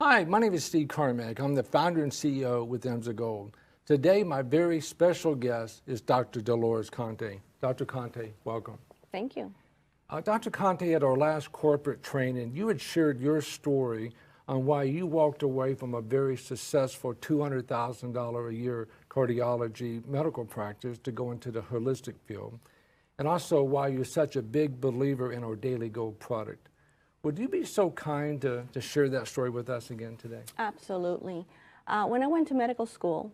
Hi, my name is Steve Carmack. I'm the founder and CEO with DailyGold. Today, my very special guest is Dr. Delores Conte. Dr. Conte, welcome. Thank you. Dr. Conte, at our last corporate training, you had shared your story on why you walked away from a very successful $200,000 a year cardiology medical practice to go into the holistic field, and also why you're such a big believer in our DailyGold product. Would you be so kind to share that story with us again today? Absolutely. When I went to medical school,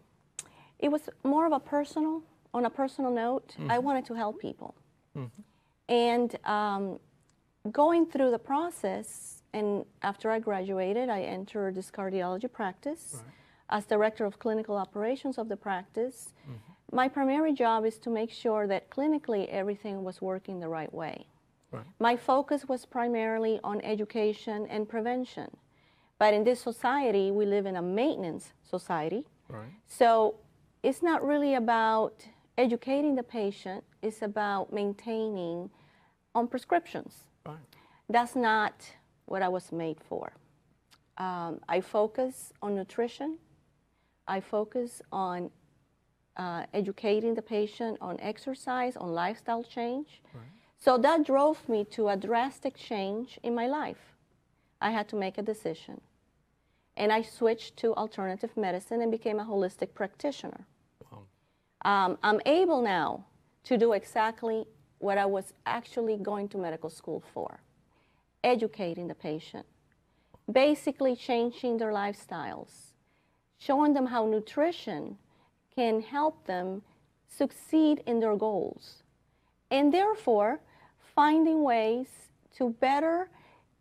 it was more of a personal note. I wanted to help people. And going through the process, and after I graduated, I entered this cardiology practice as director of clinical operations of the practice. My primary job is to make sure that clinically everything was working the right way. My focus was primarily on education and prevention. But in this society, we live in a maintenance society. So it's not really about educating the patient, it's about maintaining on prescriptions. That's not what I was made for. I focus on nutrition. I focus on educating the patient on exercise, on lifestyle change. So that drove me to a drastic change in my life. I had to make a decision. And I switched to alternative medicine and became a holistic practitioner. I'm able now to do exactly what I was actually going to medical school for, educating the patient, basically changing their lifestyles, showing them how nutrition can help them succeed in their goals, and therefore finding ways to better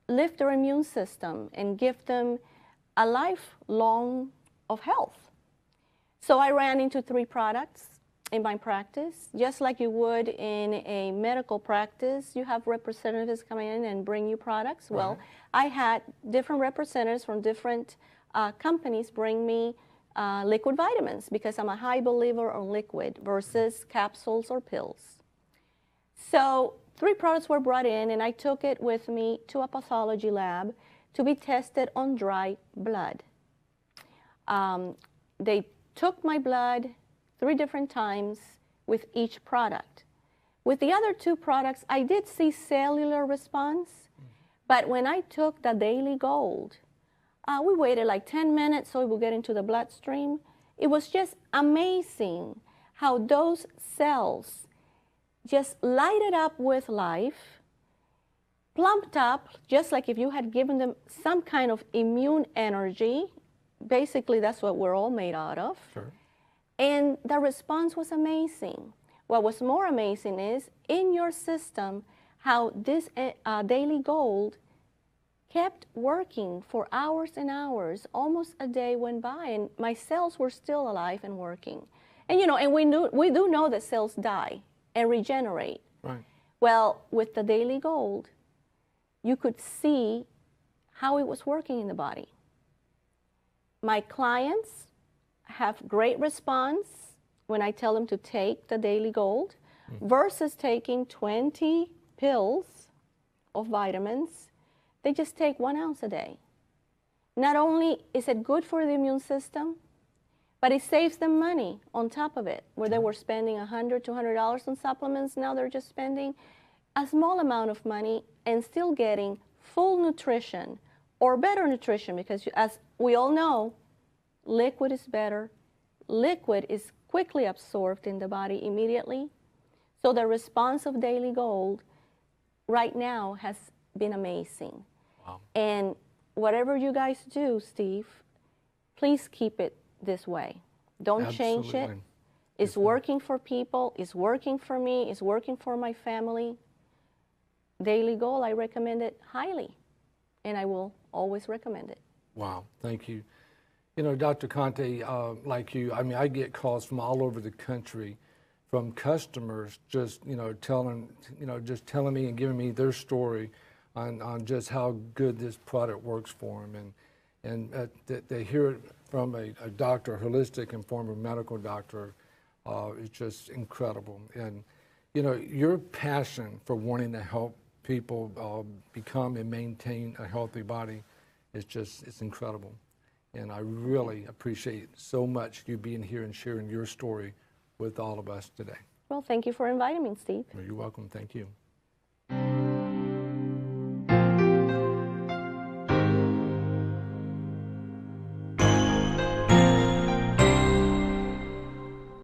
lift their immune system and give them a lifelong of health. So I ran into 3 products in my practice. Just like you would in a medical practice, you have representatives come in and bring you products. Well, I had different representatives from different companies bring me liquid vitamins because I'm a high believer on liquid versus capsules or pills. So 3 products were brought in, and I took it with me to a pathology lab to be tested on dry blood. They took my blood 3 different times with each product. With the other 2 products, I did see cellular response, but when I took the DailyGold, we waited like 10 minutes so it would get into the bloodstream. It was just amazing how those cells just lighted up with life, plumped up, just like if you had given them some kind of immune energy. Basically, that's what we're all made out of. And the response was amazing. What was more amazing is in your system, how this DailyGold kept working for hours and hours. Almost a day went by, and my cells were still alive and working. And you know, and we do know that cells die and regenerate. Well, with the DailyGold, you could see how it was working in the body. My clients have great response when I tell them to take the DailyGold versus taking 20 pills of vitamins. They just take 1 ounce a day. Not only is it good for the immune system, but it saves them money on top of it. Where they were spending $100, $200 on supplements, now they're just spending a small amount of money and still getting full nutrition or better nutrition, because as we all know, liquid is better. Liquid is quickly absorbed in the body immediately. So the response of DailyGold right now has been amazing. And whatever you guys do, Steve, please keep it this way. Don't change it. It's working for people. It's working for me. It's working for my family. DailyGold, I recommend it highly, and I will always recommend it. Wow, thank you. You know, Dr. Conte, like you, I mean, I get calls from all over the country from customers just, telling me and giving me their story on just how good this product works for them. And they hear it from a doctor, a holistic and former medical doctor. It's just incredible. And, your passion for wanting to help people become and maintain a healthy body it's incredible. And I really appreciate so much you being here and sharing your story with all of us today. Well, thank you for inviting me, Steve. You're welcome. Thank you.